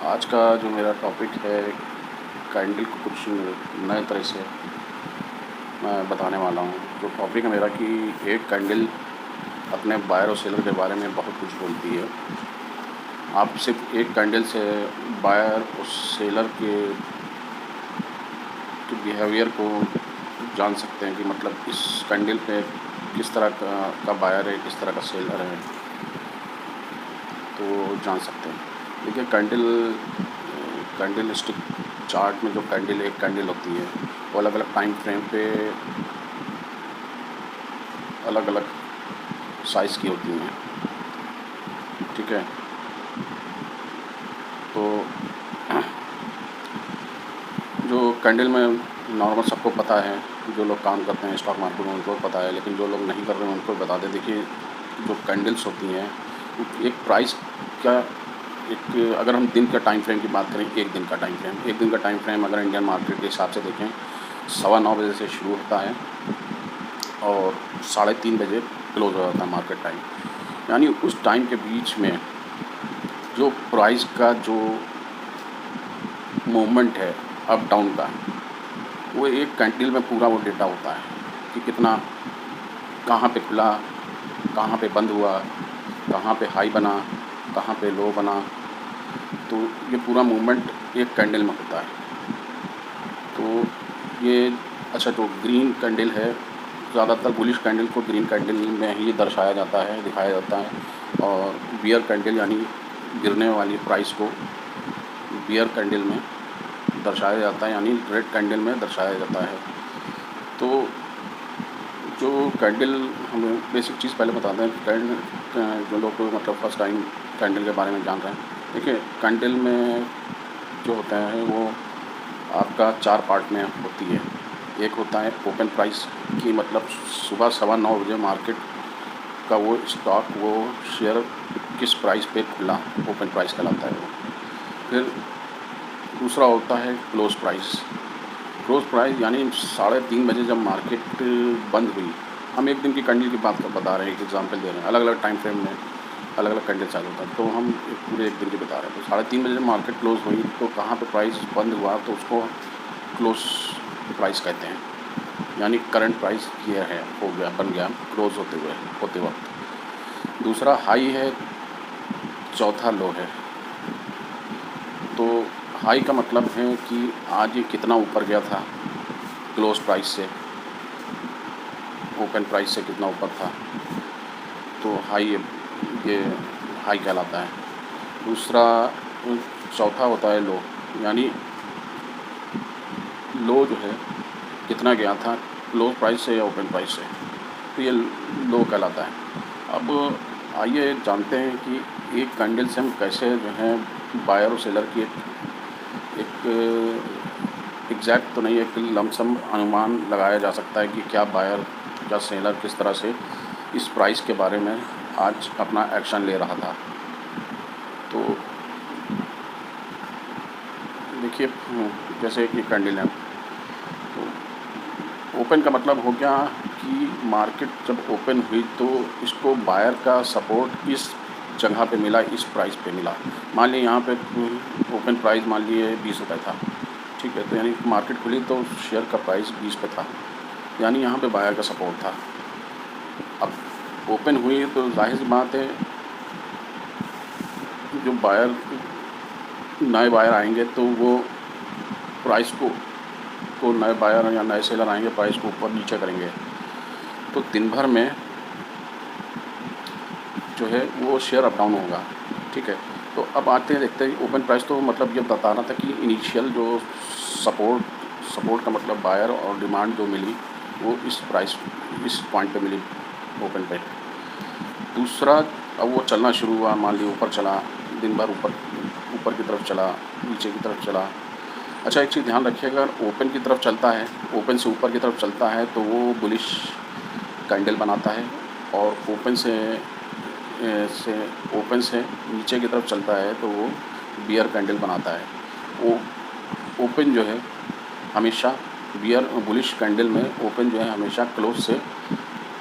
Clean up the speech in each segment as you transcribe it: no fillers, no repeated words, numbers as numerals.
आज का जो मेरा टॉपिक है कैंडल को कुछ नए तरह से मैं बताने वाला हूँ। जो टॉपिक है मेरा कि एक कैंडल अपने बायर और सेलर के बारे में बहुत कुछ बोलती है। आप सिर्फ एक कैंडल से बायर और सेलर के बिहेवियर को जान सकते हैं कि मतलब इस कैंडल पे किस तरह का बायर है, किस तरह का सेलर है, तो जान सकते हैं। देखिए कैंडल स्टिक चार्ट में जो एक कैंडल होती है वो अलग अलग टाइम फ्रेम पे अलग अलग साइज़ की होती हैं, ठीक है। तो जो कैंडल में नॉर्मल सबको पता है, जो लोग काम करते हैं स्टॉक मार्केट में उनको पता है, लेकिन जो लोग नहीं कर रहे हैं उनको बता दें। देखिए जो कैंडल्स होती हैं एक प्राइस का एक, अगर हम दिन का टाइम फ्रेम की बात करें, एक दिन का टाइम फ्रेम अगर इंडियन मार्केट के हिसाब से देखें 9:15 बजे से शुरू होता है और 3:30 बजे क्लोज हो जाता है मार्केट टाइम। यानी उस टाइम के बीच में जो प्राइस का जो मूवमेंट है अप डाउन का, वो एक कैंडल में पूरा वो डेटा होता है कि कितना, कहाँ पे खुला, कहाँ पे बंद हुआ, कहाँ पे हाई बना, कहाँ पे लो बना। तो ये पूरा मूवमेंट एक कैंडल में होता है। तो ये अच्छा, तो ग्रीन कैंडल है, ज़्यादातर बुलिश कैंडल को ग्रीन कैंडल में ही दर्शाया जाता है, दिखाया जाता है, और बियर कैंडल यानी गिरने वाली प्राइस को बियर कैंडल में दर्शाया जाता है, यानी रेड कैंडल में दर्शाया जाता है। तो जो कैंडल, हमें बेसिक चीज़ पहले बताते हैं। कैंडल जो लोग मतलब फर्स्ट टाइम कैंडल के बारे में जान रहे हैं, देखिए कैंडल में जो होता है वो आपका 4 पार्ट में होती है। एक होता है ओपन प्राइस की, मतलब सुबह 9:15 बजे मार्केट का वो स्टॉक, वो शेयर किस प्राइस पे खुला, ओपन प्राइस कहलाता है वो। फिर दूसरा होता है क्लोज प्राइस यानी 3:30 बजे जब मार्केट बंद हुई। हम एक दिन की कैंडल की बात बता रहे हैं, एक एग्जांपल दे रहे हैं। अलग अलग टाइम फ्रेम में अलग अलग कैंडल चालू होता है, तो हम पूरे एक दिन की बता रहे हैं। तो 3:30 बजे मार्केट क्लोज हुई तो कहाँ पे प्राइस बंद हुआ, तो उसको क्लोज प्राइस कहते हैं, यानी करंट प्राइस ये है, हो गया, बन गया क्लोज होते वक्त। दूसरा हाई है, चौथा लो है। तो हाई का मतलब है कि आज ये कितना ऊपर गया था क्लोज प्राइस से, ओपन प्राइस से कितना ऊपर था, तो ये हाई कहलाता है। दूसरा, चौथा होता है लो, यानी लो जो है कितना गया था क्लोज प्राइस से या ओपन प्राइस से, तो ये लो कहलाता है। अब आइए जानते हैं कि एक कैंडल से हम कैसे जो है बायर और सेलर की एक एग्जैक्ट तो नहीं, एक लमसम अनुमान लगाया जा सकता है कि क्या बायर या सेलर किस तरह से इस प्राइस के बारे में आज अपना एक्शन ले रहा था। तो देखिए जैसे कि कैंडल है, तो ओपन का मतलब हो गया कि मार्केट जब ओपन हुई तो इसको बायर का सपोर्ट इस जगह पे मिला, इस प्राइस पे मिला। मान लीजिए यहाँ पे ओपन प्राइस मान लिए 20 रुपये था, ठीक है। तो यानी मार्केट खुली तो शेयर का प्राइस 20 पे था, यानी यहाँ पे बायर का सपोर्ट था। अब ओपन हुई तो जाहिर सी बात है, जो बायर, नए बायर आएंगे तो वो प्राइस को नए बायर या नए सेलर आएंगे, प्राइस को ऊपर नीचे करेंगे। तो दिन भर में जो है वो शेयर अप डाउन होगा, ठीक है। तो अब आते हैं, देखते हैं ओपन प्राइस। तो मतलब ये बता रहा था कि इनिशियल जो सपोर्ट का मतलब बायर और डिमांड जो मिली वो इस पॉइंट पे मिली, ओपन पे। दूसरा, अब वो चलना शुरू हुआ, मान लीजिए ऊपर चला, दिन भर ऊपर की तरफ चला, नीचे की तरफ चला। अच्छा, एक चीज़ ध्यान रखिएगा, अगर ओपन की तरफ चलता है, ओपन से ऊपर की तरफ चलता है तो वो बुलिश कैंडल बनाता है, और ओपन से नीचे की तरफ चलता है तो वो बियर कैंडल बनाता है। वो ओपन जो है हमेशा बुलिश कैंडल में ओपन जो है हमेशा क्लोज से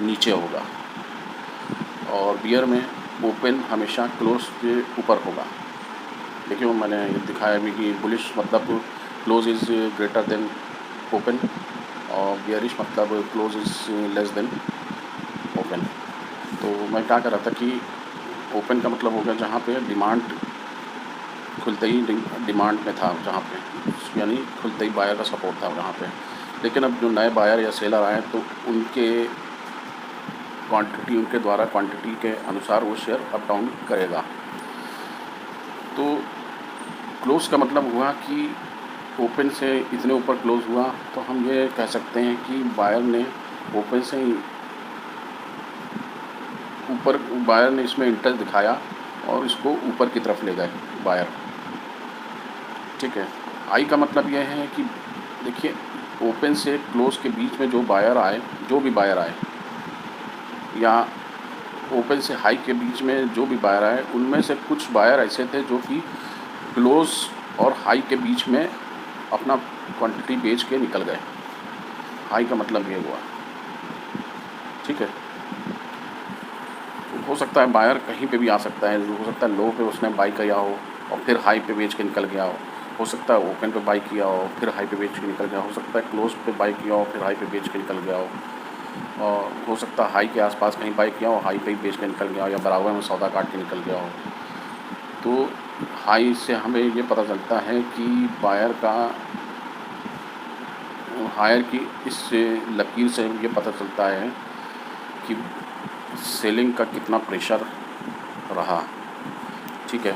नीचे होगा, और बियर में ओपन हमेशा क्लोज के ऊपर होगा। देखिए वो मैंने दिखाया भी कि बुलिश मतलब close is greater than open, और बियरिश मतलब close is less than open. तो मैं क्या कर रहा था कि ओपन का मतलब हो गया जहाँ पे डिमांड खुलते ही डिमांड में था, जहाँ पे यानी खुलते ही बायर का सपोर्ट था वहाँ पे। लेकिन अब जो नए बायर या सेलर आए तो उनके क्वांटिटी, उनके द्वारा क्वांटिटी के अनुसार वो शेयर अप डाउन करेगा। तो क्लोज़ का मतलब हुआ कि ओपन से इतने ऊपर क्लोज़ हुआ तो हम ये कह सकते हैं कि बायर ने ओपन से ऊपर, बायर ने इसमें इंटरेस्ट दिखाया और इसको ऊपर की तरफ ले गए बायर। ठीक है। आई का मतलब यह है कि देखिए ओपन से क्लोज़ के बीच में जो बायर आए, जो भी बायर आए, या ओपन से हाई के बीच में जो भी बायर आए, उनमें से कुछ बायर ऐसे थे जो कि क्लोज़ और हाई के बीच में अपना क्वांटिटी बेच के निकल गए। हाई का मतलब ये हुआ। ठीक है। हो सकता है बायर कहीं पे भी आ सकता है, हो सकता है लो पे उसने बाई किया हो और फिर हाई पे बेच के निकल गया हो सकता है ओपन पे बाई किया हो फिर हाई पे बेच के निकल गया, हो सकता है क्लोज पे बाई किया हो फिर हाई पे बेच के निकल गया हो, और हो सकता है हाई के आसपास कहीं बाई किया हो, हाई पे ही बेच के निकल गया हो, या बराबर में सौदा काट के निकल गया हो। तो हाई से हमें ये पता चलता है कि बायर का, हायर की इस लकीर से ये पता चलता है कि सेलिंग का कितना प्रेशर रहा। ठीक है,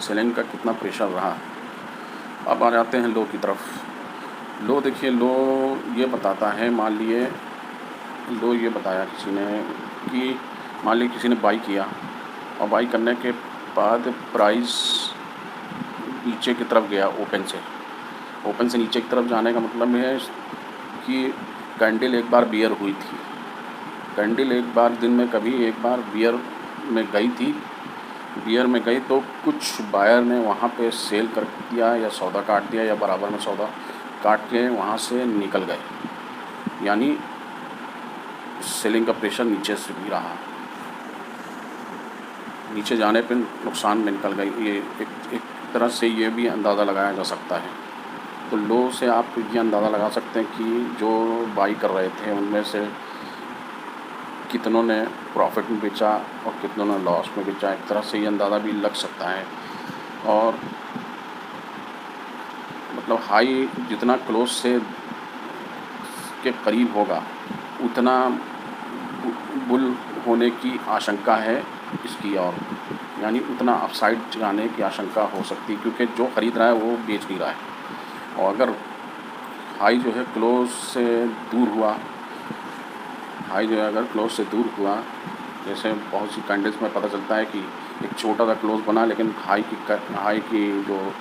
सेलिंग का कितना प्रेशर रहा। अब आ जाते हैं लो की तरफ। लो देखिए, लो ये बताता है, मान लिए लो ये बताया किसी ने कि मान लीजिए किसी ने बाई किया और बाई करने के बाद प्राइस नीचे की तरफ गया ओपन से नीचे की तरफ जाने का मतलब है कि कैंडल एक बार बियर हुई थी, कैंडल एक बार दिन में कभी एक बार बियर में गई थी, बियर में गई तो कुछ बायर ने वहाँ पे सेल कर दिया या सौदा काट दिया या बराबर में सौदा काट के वहाँ से निकल गए, यानी सेलिंग का प्रेशर नीचे से भी रहा, नीचे जाने पे नुकसान में निकल गई। ये एक तरह से ये भी अंदाज़ा लगाया जा सकता है। तो लो से आप ये अंदाज़ा लगा सकते हैं कि जो बाई कर रहे थे उनमें से कितनों ने प्रॉफिट में बेचा और कितनों ने लॉस में बेचा, एक तरह से ये अंदाज़ा भी लग सकता है। और मतलब हाई जितना क्लोज से के करीब होगा उतना बुल होने की आशंका है इसकी, और यानी उतना अपसाइड जाने की आशंका हो सकती है, क्योंकि जो ख़रीद रहा है वो बेच नहीं रहा है। और अगर हाई जो है क्लोज से दूर हुआ, हाई जो है अगर क्लोज से दूर हुआ, जैसे बहुत सी कैंडल्स में पता चलता है कि एक छोटा सा क्लोज बना लेकिन हाई की जो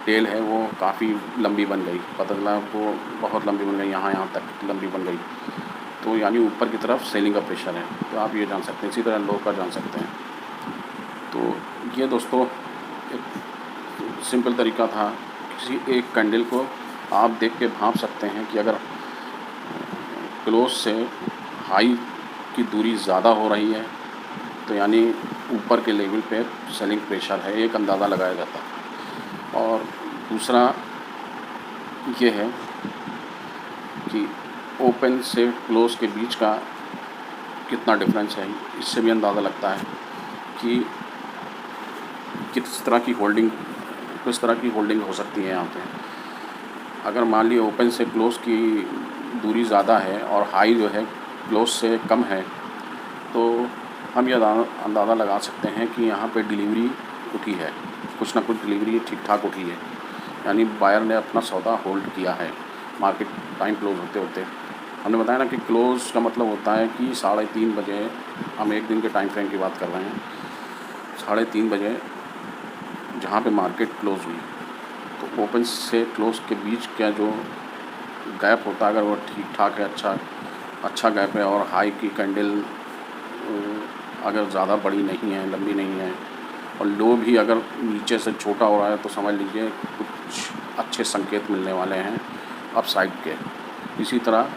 टेल है वो काफ़ी लंबी बन गई, पता चला वो बहुत लंबी बन गई, यहाँ तक लंबी बन गई, तो यानी ऊपर की तरफ सेलिंग का प्रेशर है। तो आप ये जान सकते हैं, इसी तरह लो का जान सकते हैं। तो ये दोस्तों एक सिंपल तरीका था, किसी एक कैंडल को आप देख के भांप सकते हैं कि अगर क्लोज से हाई की दूरी ज़्यादा हो रही है तो यानी ऊपर के लेवल पे सेलिंग प्रेशर है, एक अंदाज़ा लगाया जाता है। और दूसरा ये है कि ओपन से क्लोज के बीच का कितना डिफरेंस है, इससे भी अंदाज़ा लगता है कि किस तरह की होल्डिंग हो सकती है यहाँ पे। अगर मान लीजिए ओपन से क्लोज की दूरी ज़्यादा है और हाई जो है क्लोज से कम है, तो हम ये अंदाज़ा लगा सकते हैं कि यहाँ पे डिलीवरी उठी है, कुछ ना कुछ डिलीवरी ठीक ठाक उठी है, यानी बायर ने अपना सौदा होल्ड किया है मार्केट टाइम क्लोज होते होते। हमने बताया ना कि क्लोज़ का मतलब होता है कि 3:30 बजे, हम एक दिन के टाइम फ्रेम की बात कर रहे हैं, 3:30 बजे जहाँ पे मार्केट क्लोज़ हुई, तो ओपन से क्लोज़ के बीच का जो गैप होता है अगर वो ठीक ठाक है, अच्छा गैप है, और हाई की कैंडल अगर ज़्यादा बड़ी नहीं है, लंबी नहीं है, और लो भी अगर नीचे से छोटा हो रहा है, तो समझ लीजिए कुछ अच्छे संकेत मिलने वाले हैं अपसाइड के। इसी तरह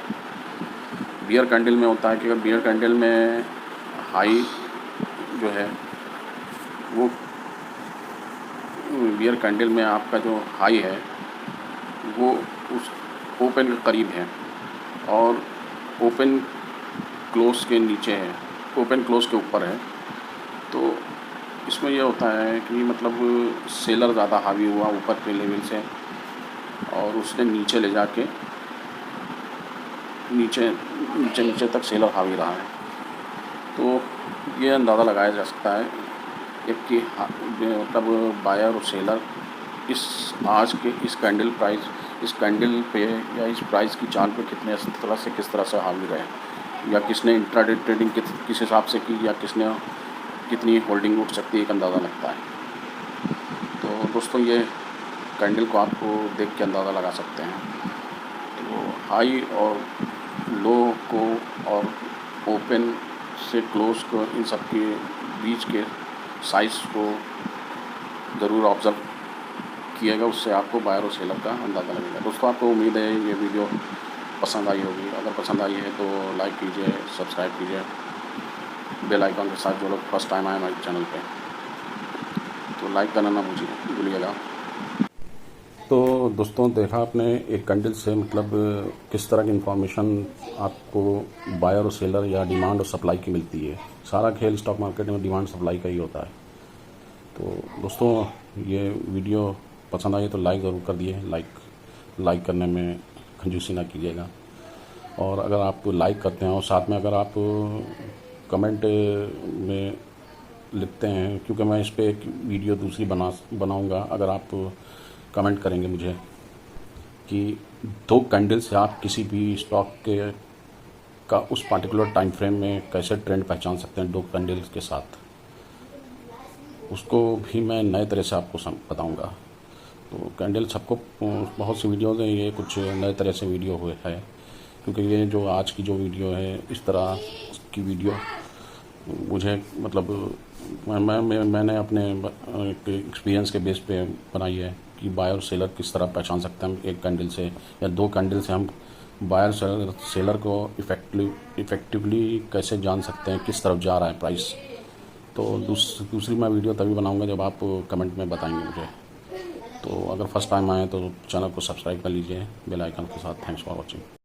बियर कैंडल में होता है कि अगर बियर कैंडल में हाई जो है वो बियर कैंडल में आपका जो हाई है वो उस ओपन के करीब है और ओपन क्लोज के नीचे है, ओपन क्लोज के ऊपर है। तो इसमें यह होता है कि मतलब सेलर ज़्यादा हावी हुआ ऊपर के लेवल से और उसने नीचे ले जाके नीचे तक सेलर हावी रहा है। तो ये अंदाज़ा लगाया जा सकता है एक कि मतलब बायर और सेलर आज के इस कैंडल प्राइस, इस कैंडल पे या इस प्राइस की चाल पे किस तरह से हावी रहे, या किसने इंट्राडे ट्रेडिंग किस हिसाब से की, या किसने कितनी होल्डिंग उठ सकती है, एक अंदाज़ा लगता है। तो दोस्तों ये कैंडल को आपको देख के अंदाज़ा लगा सकते हैं। तो हाई और लो को और ओपन से क्लोज को, इन सब के बीच के साइज़ को ज़रूर ऑब्ज़र्व किएगा, उससे आपको बायर और सेलर का अंदाज़ा लगेगा। दोस्तों आपको उम्मीद है ये वीडियो पसंद आई होगी। अगर पसंद आई है तो लाइक कीजिए, सब्सक्राइब कीजिए, बेल आइकन के साथ जो लोग फर्स्ट टाइम आए हमारे चैनल पे तो लाइक करना ना भूलिएगा। तो दोस्तों देखा आपने एक कैंडल से मतलब किस तरह की इन्फॉर्मेशन आपको बायर और सेलर या डिमांड और सप्लाई की मिलती है। सारा खेल स्टॉक मार्केट में डिमांड सप्लाई का ही होता है। तो दोस्तों ये वीडियो पसंद आई तो लाइक ज़रूर कर दिए। लाइक करने में कंजूसी ना कीजिएगा। और अगर आप लाइक करते हैं और साथ में अगर आप कमेंट में लिखते हैं, क्योंकि मैं इस पर एक वीडियो दूसरी बनाऊंगा, अगर आप कमेंट करेंगे मुझे कि 2 कैंडल से आप किसी भी स्टॉक का उस पार्टिकुलर टाइम फ्रेम में कैसे ट्रेंड पहचान सकते हैं 2 कैंडल्स के साथ, उसको भी मैं नए तरह से आपको बताऊंगा। तो कैंडल सबको बहुत सी वीडियोज़ हैं, ये कुछ नए तरह से वीडियो हुए है, क्योंकि ये जो आज की जो वीडियो है इस तरह की वीडियो मुझे मतलब मैंने अपने एक्सपीरियंस के बेस पे बनाई है कि बायर और सेलर किस तरह पहचान सकते हैं एक कैंडल से या 2 कैंडल से हम बायर सेलर को इफ़ेक्टिवली कैसे जान सकते हैं किस तरफ जा रहा है प्राइस। तो दूसरी मैं वीडियो तभी बनाऊंगा जब आप कमेंट में बताएंगे मुझे। तो अगर फर्स्ट टाइम आए तो चैनल को सब्सक्राइब कर लीजिए बेल आइकन के साथ। Thanks for watching.